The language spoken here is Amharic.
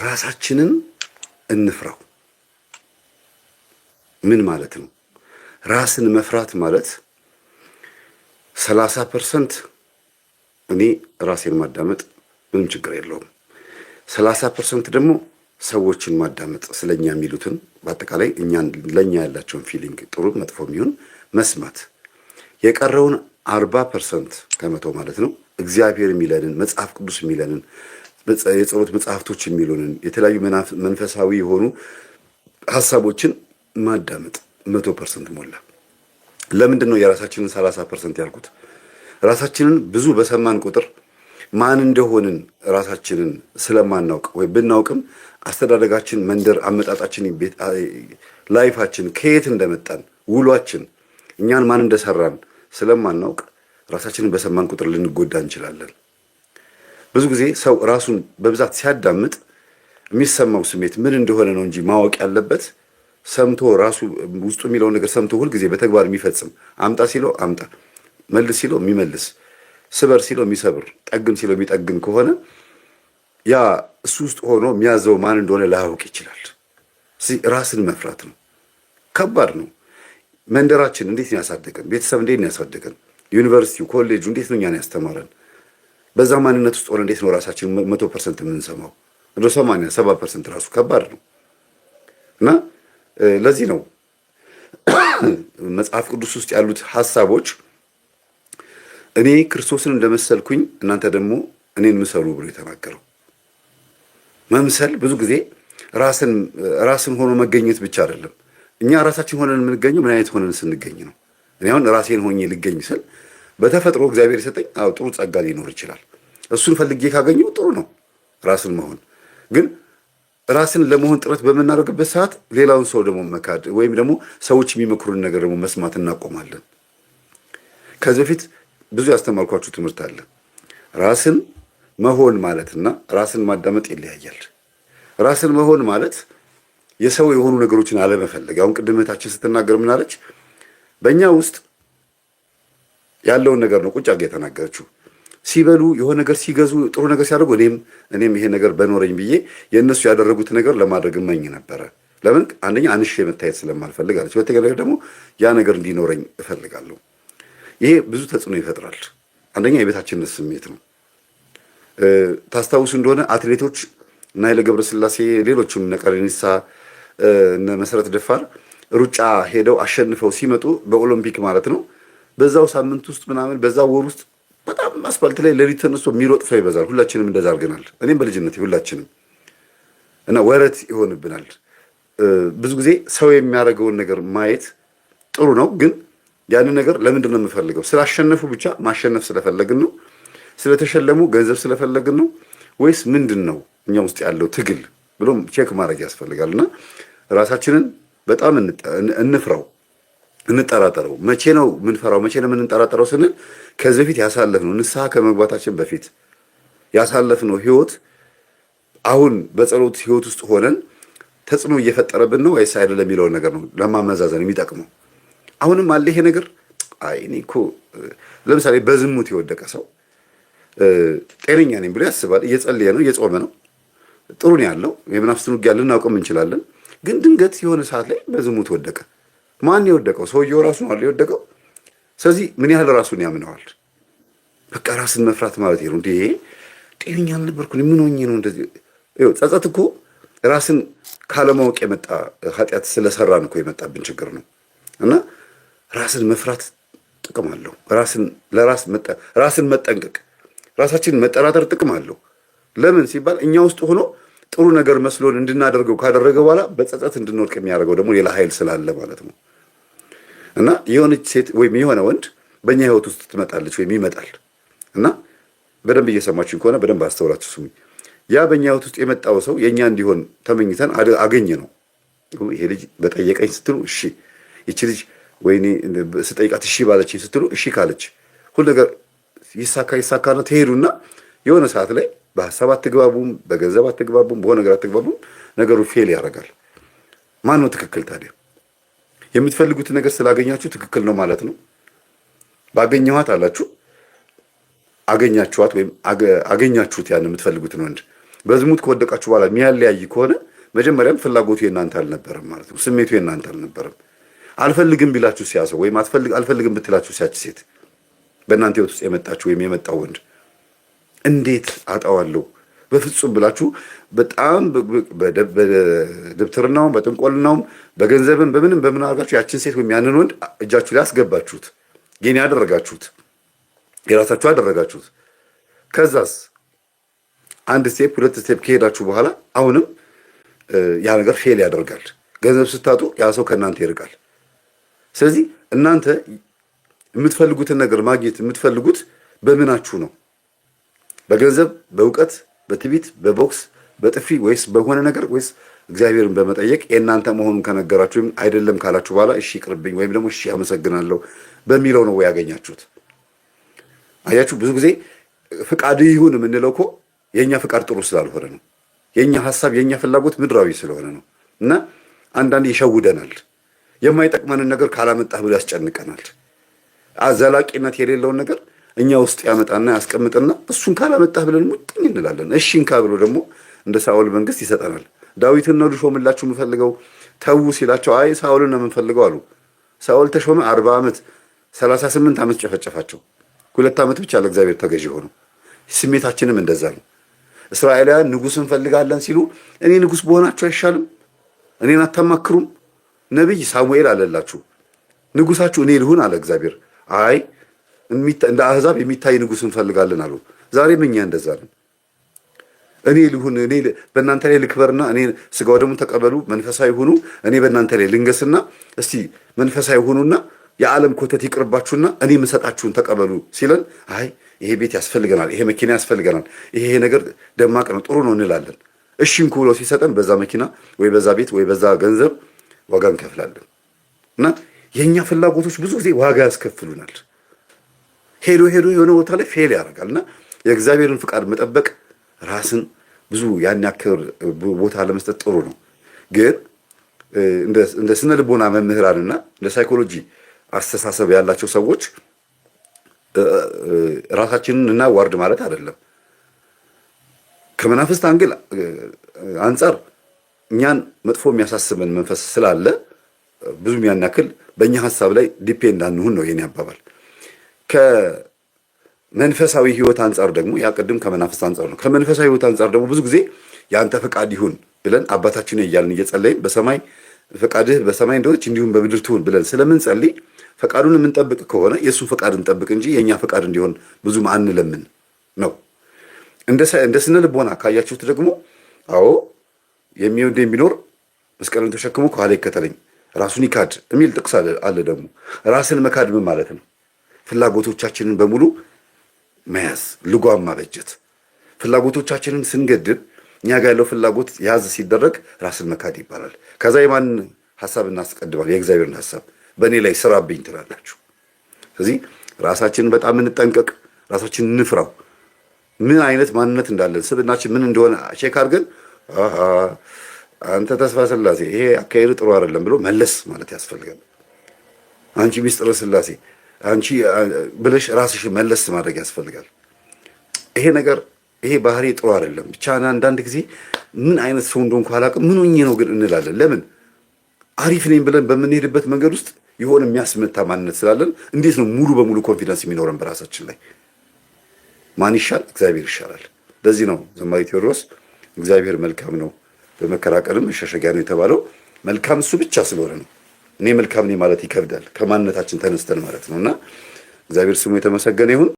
ራሳችንን እንፍራው። ምን ማለት ነው? ራስን መፍራት ማለት 30% እኔ ራሴን ማዳመጥ ምንም ችግር የለውም። 30% ደግሞ ሰዎችን ማዳመጥ ስለኛ የሚሉትን በአጠቃላይ እኛን ለኛ ያላቸውን ፊሊንግ ጥሩ መጥፎ የሚሆን መስማት። የቀረውን 40% ከመቶ ማለት ነው እግዚአብሔር የሚለንን መጽሐፍ ቅዱስ የሚለንን የጸሎት መጽሐፍቶች የሚሉንን የተለያዩ መንፈሳዊ የሆኑ ሐሳቦችን ማዳመጥ 100% ሞላ። ለምንድን ነው የራሳችንን 30% ያልኩት? ራሳችንን ብዙ በሰማን ቁጥር ማን እንደሆንን ራሳችንን ስለማናውቅ ወይ ብናውቅም አስተዳደጋችን፣ መንደር አመጣጣችን፣ ላይፋችን ከየት እንደመጣን ውሏችን እኛን ማን እንደሰራን ስለማናውቅ ራሳችንን በሰማን ቁጥር ልንጎዳ እንችላለን። ብዙ ጊዜ ሰው ራሱን በብዛት ሲያዳምጥ የሚሰማው ስሜት ምን እንደሆነ ነው እንጂ ማወቅ ያለበት ሰምቶ ራሱ ውስጡ የሚለውን ነገር ሰምቶ ሁልጊዜ በተግባር የሚፈጽም አምጣ ሲለው አምጣ፣ መልስ ሲለው የሚመልስ፣ ስበር ሲለው የሚሰብር፣ ጠግን ሲለው የሚጠግን ከሆነ ያ እሱ ውስጥ ሆኖ የሚያዘው ማን እንደሆነ ላያውቅ ይችላል። ስለዚህ ራስን መፍራት ነው። ከባድ ነው። መንደራችን እንዴት ነው ያሳደገን? ቤተሰብ እንዴት ነው ያሳደገን? ዩኒቨርሲቲው፣ ኮሌጁ እንዴት ነው እኛን ያስተማረን? በዛ ማንነት ውስጥ ሆነ እንዴት ነው ራሳችን 100% የምንሰማው? ወደ 80-70% ራሱ ከባድ ነው እና ለዚህ ነው መጽሐፍ ቅዱስ ውስጥ ያሉት ሐሳቦች እኔ ክርስቶስን እንደመሰልኩኝ እናንተ ደግሞ እኔን ምሰሉ ብሎ የተናገረው። መምሰል ብዙ ጊዜ ራስን ሆኖ መገኘት ብቻ አይደለም። እኛ ራሳችን ሆነን የምንገኘው ምን አይነት ሆነን ስንገኝ ነው? እኔ አሁን ራሴን ሆኜ ልገኝ ስል በተፈጥሮ እግዚአብሔር የሰጠኝ ጥሩ ጸጋ ሊኖር ይችላል። እሱን ፈልጌ ካገኘው ጥሩ ነው ራስን መሆን። ግን ራስን ለመሆን ጥረት በምናደርግበት ሰዓት ሌላውን ሰው ደግሞ መካድ ወይም ደግሞ ሰዎች የሚመክሩን ነገር ደግሞ መስማት እናቆማለን። ከዚህ በፊት ብዙ ያስተማርኳችሁ ትምህርት አለ። ራስን መሆን ማለትና ራስን ማዳመጥ ይለያያል። ራስን መሆን ማለት የሰው የሆኑ ነገሮችን አለመፈለግ። አሁን ቅድም እህታችን ስትናገር ምን አለች? በእኛ ውስጥ ያለውን ነገር ነው ቁጭ አድርጋ የተናገረችው። ሲበሉ የሆነ ነገር ሲገዙ ጥሩ ነገር ሲያደርጉ እኔም ይሄ ነገር በኖረኝ ብዬ የእነሱ ያደረጉት ነገር ለማድረግ እመኝ ነበረ። ለምን? አንደኛ አንሼ መታየት ስለማልፈልግ አለች። ሁለተኛ ነገር ደግሞ ያ ነገር እንዲኖረኝ እፈልጋለሁ። ይሄ ብዙ ተጽዕኖ ይፈጥራል። አንደኛ የቤታችንን ስሜት ነው። ታስታውሱ እንደሆነ አትሌቶች እና ኃይሌ ገብረስላሴ ሌሎችም እነ ቀነኒሳ እነ መሰረት ደፋር ሩጫ ሄደው አሸንፈው ሲመጡ በኦሎምፒክ ማለት ነው በዛው ሳምንት ውስጥ ምናምን በዛው ወር ውስጥ በጣም አስፋልት ላይ ሌሊት ተነስቶ የሚሮጥ ሰው ይበዛል። ሁላችንም እንደዛ አድርገናል። እኔም በልጅነት ሁላችንም እና ወረት ይሆንብናል። ብዙ ጊዜ ሰው የሚያደርገውን ነገር ማየት ጥሩ ነው፣ ግን ያንን ነገር ለምንድን ነው የምፈልገው? ስላሸነፉ ብቻ ማሸነፍ ስለፈለግን ነው? ስለተሸለሙ ገንዘብ ስለፈለግን ነው? ወይስ ምንድን ነው እኛ ውስጥ ያለው ትግል ብሎ ቼክ ማድረግ ያስፈልጋል። እና ራሳችንን በጣም እንፍራው፣ እንጠራጠረው። መቼ ነው የምንፈራው? መቼ ነው የምንጠራጠረው ስንል ከዚህ በፊት ያሳለፍነው ንስሐ ከመግባታችን በፊት ያሳለፍነው ህይወት አሁን በጸሎት ህይወት ውስጥ ሆነን ተጽዕኖ እየፈጠረብን ነው ወይስ አይደለም የሚለውን ነገር ነው ለማመዛዘን የሚጠቅመው። አሁንም አለ ይሄ ነገር። አይ እኔ እኮ ለምሳሌ በዝሙት የወደቀ ሰው ጤነኛ ነኝ ብሎ ያስባል። እየጸለየ ነው፣ እየጾመ ነው፣ ጥሩ ነው ያለው፣ የመናፍስትን ውጊያ ልናውቅም እንችላለን። ግን ድንገት የሆነ ሰዓት ላይ በዝሙት ወደቀ። ማን የወደቀው? ሰውየው ራሱ ነው የወደቀው። ስለዚህ ምን ያህል ራሱን ያምነዋል? በቃ ራስን መፍራት ማለት ነው። እንዴ ጤነኛ አልነበርኩኝ ምን ሆኜ ነው እንደዚህ? ጸጸት እኮ ራስን ካለማወቅ የመጣ ኃጢአት ስለሰራን እኮ የመጣብን ችግር ነው። እና ራስን መፍራት ጥቅም አለው። ራስን መጠንቀቅ፣ ራሳችንን መጠራጠር ጥቅም አለው። ለምን ሲባል እኛ ውስጥ ሆኖ ጥሩ ነገር መስሎን እንድናደርገው ካደረገ በኋላ በጸጸት እንድንወድቅ የሚያደርገው ደግሞ ሌላ ኃይል ስላለ ማለት ነው። እና የሆነች ሴት ወይም የሆነ ወንድ በእኛ ህይወት ውስጥ ትመጣለች ወይም ይመጣል እና በደንብ እየሰማችን ከሆነ በደንብ አስተውላችሁ ስሙኝ። ያ በእኛ ህይወት ውስጥ የመጣው ሰው የእኛ እንዲሆን ተመኝተን አገኘ ነው። ይሄ ልጅ በጠየቀኝ ስትሉ እሺ፣ ይቺ ልጅ ወይኔ ስጠይቃት እሺ ባለችኝ ስትሉ እሺ ካለች ሁሉ ነገር ይሳካና ትሄዱና የሆነ ሰዓት ላይ በሀሳብ አትግባቡም፣ በገንዘብ አትግባቡም፣ በሆነ ነገር አትግባቡም። ነገሩ ፌል ያደርጋል። ማን ነው ትክክል ታዲያ? የምትፈልጉት ነገር ስላገኛችሁ ትክክል ነው ማለት ነው። ባገኘኋት አላችሁ፣ አገኛችኋት ወይም አገኛችሁት ያን የምትፈልጉትን ወንድ። በዝሙት ከወደቃችሁ በኋላ የሚያለያይ ከሆነ መጀመሪያም ፍላጎቱ የእናንተ አልነበረም ማለት ነው። ስሜቱ የእናንተ አልነበረም። አልፈልግም ቢላችሁ ሲያሰው ወይም አልፈልግም ብትላችሁ ሲያች ሴት በእናንተ ህይወት ውስጥ የመጣችሁ ወይም የመጣው ወንድ እንዴት አጣዋለሁ በፍጹም ብላችሁ በጣም በድብትርናውም በጥንቆልናውም በገንዘብም በምን አድርጋችሁ ያችን ሴት ወይም ያንን ወንድ እጃችሁ ላይ አስገባችሁት፣ የኔ ያደረጋችሁት፣ የራሳችሁ ያደረጋችሁት። ከዛስ አንድ ስቴፕ ሁለት ስቴፕ ከሄዳችሁ በኋላ አሁንም ያ ነገር ፌል ያደርጋል። ገንዘብ ስታጡ ያ ሰው ከእናንተ ይርቃል። ስለዚህ እናንተ የምትፈልጉትን ነገር ማግኘት የምትፈልጉት በምናችሁ ነው? በገንዘብ፣ በእውቀት፣ በትዕቢት፣ በቦክስ፣ በጥፊ ወይስ በሆነ ነገር ወይስ እግዚአብሔርን በመጠየቅ የእናንተ መሆኑን ከነገራችሁ አይደለም ካላችሁ በኋላ እሺ ይቅርብኝ ወይም ደግሞ እሺ አመሰግናለሁ በሚለው ነው ያገኛችሁት? አያችሁ፣ ብዙ ጊዜ ፍቃድ ይሁን የምንለው እኮ የኛ ፍቃድ ጥሩ ስላልሆነ ነው። የኛ ሐሳብ የኛ ፍላጎት ምድራዊ ስለሆነ ነው። እና አንዳንዴ ይሸውደናል። የማይጠቅመንን ነገር ካላመጣህ ብሎ ያስጨንቀናል። ዘላቂነት የሌለውን ነገር እኛ ውስጥ ያመጣና ያስቀምጥና እሱን ካላመጣህ ብለን ሙጥኝ እንላለን። እሺ እንካ ብሎ ደግሞ እንደ ሳኦል መንግስት ይሰጠናል። ዳዊትን ነው ልሾምላችሁ የምፈልገው ተዉ ሲላቸው አይ ሳኦልን ነው የምንፈልገው አሉ። ሳኦል ተሾመ። 40 ዓመት 38 ዓመት ጨፈጨፋቸው። 2 ዓመት ብቻ ለእግዚአብሔር ተገዢ ሆኑ። ስሜታችንም እንደዛ ነው። እስራኤላውያን ንጉሥ እንፈልጋለን ሲሉ እኔ ንጉሥ በሆናችሁ አይሻልም? እኔን አታማክሩም? ነቢይ ሳሙኤል አለላችሁ ንጉሳችሁ እኔ ልሁን አለ እግዚአብሔር። አይ እንደ አሕዛብ የሚታይ ንጉሥ እንፈልጋለን አሉ። ዛሬም እኛ እንደዛ ነን። እኔ ልሁን፣ እኔ በእናንተ ላይ ልክበርና እኔ ስጋው ደግሞ ተቀበሉ፣ መንፈሳዊ ሁኑ፣ እኔ በእናንተ ላይ ልንገስና እስቲ መንፈሳዊ ሁኑና የዓለም ኮተት ይቅርባችሁና እኔ የምሰጣችሁን ተቀበሉ ሲለን አይ ይሄ ቤት ያስፈልገናል፣ ይሄ መኪና ያስፈልገናል፣ ይሄ ነገር ደማቅ ነው፣ ጥሩ ነው እንላለን። እሺ እንኩ ብሎ ሲሰጠን በዛ መኪና ወይ በዛ ቤት ወይ በዛ ገንዘብ ዋጋ እንከፍላለን። እና የኛ ፍላጎቶች ብዙ ጊዜ ዋጋ ያስከፍሉናል። ሄዶ የሆነ ቦታ ላይ ፌል ያደርጋል። እና የእግዚአብሔርን ፍቃድ መጠበቅ ራስን ብዙ ያን ያክል ቦታ ለመስጠት ጥሩ ነው። ግን እንደ ስነ ልቦና መምህራንና እንደ ሳይኮሎጂ አስተሳሰብ ያላቸው ሰዎች ራሳችንን እናዋርድ ማለት አይደለም። ከመናፍስት አንግል አንጻር እኛን መጥፎ የሚያሳስበን መንፈስ ስላለ ብዙም ያን ያክል በእኛ ሀሳብ ላይ ዲፔንድ አንሁን ነው የኔ አባባል። ከመንፈሳዊ ሕይወት አንጻር ደግሞ ያቀድም ከመናፍስት አንጻር ነው። ከመንፈሳዊ ሕይወት አንጻር ደግሞ ብዙ ጊዜ የአንተ ፈቃድ ይሁን ብለን አባታችን እያልን እየጸለይን በሰማይ ፈቃድህ በሰማይ እንደሆነች እንዲሁም በምድር ትሁን ብለን ስለምንጸልይ ፈቃዱን የምንጠብቅ ከሆነ የእሱን ፈቃድ እንጠብቅ እንጂ የእኛ ፈቃድ እንዲሆን ብዙም አንለምን ነው። እንደ ስነ ልቦና ካያችሁት ደግሞ አዎ የሚወድ ቢኖር መስቀልን ተሸክሞ ከኋላ ይከተለኝ ራሱን ይካድ የሚል ጥቅስ አለ። ደግሞ ራስን መካድ ምን ማለት ነው? ፍላጎቶቻችንን በሙሉ መያዝ፣ ልጓም ማበጀት። ፍላጎቶቻችንን ስንገድብ እኛ ጋር ያለው ፍላጎት ያዝ ሲደረግ ራስን መካድ ይባላል። ከዛ የማን ሐሳብ እናስቀድማል? የእግዚአብሔርን ሐሳብ። በእኔ ላይ ስራብኝ ትላላችሁ። ስለዚህ ራሳችንን በጣም እንጠንቀቅ፣ ራሳችንን እንፍራው። ምን አይነት ማንነት እንዳለን ስብናችን ምን እንደሆነ ቼክ አድርገን አንተ ተስፋ ስላሴ ይሄ አካሄድ ጥሩ አይደለም ብሎ መለስ ማለት ያስፈልጋል። አንቺ ሚስጥረ ስላሴ አንቺ ብለሽ ራስሽ መለስ ማድረግ ያስፈልጋል። ይሄ ባህሪ ጥሩ አይደለም። ብቻ አንዳንድ ጊዜ ምን አይነት ሰው እንደሆንኩ አላውቅም ምን ሆኜ ነው ግን እንላለን። ለምን አሪፍ ነኝ ብለን በምንሄድበት መንገድ ውስጥ የሆነ የሚያስመታ ማንነት ስላለን እንዴት ነው ሙሉ በሙሉ ኮንፊደንስ የሚኖረን በራሳችን ላይ? ማን ይሻል? እግዚአብሔር ይሻላል። ለዚህ ነው ዘማሪ ቴዎድሮስ እግዚአብሔር መልካም ነው በመከራከርም መሸሸጊያ ነው የተባለው። መልካም እሱ ብቻ ስለሆነ ነው። እኔ መልካም ነኝ ማለት ይከብዳል፣ ከማንነታችን ተነስተን ማለት ነው። እና እግዚአብሔር ስሙ የተመሰገነ ይሁን።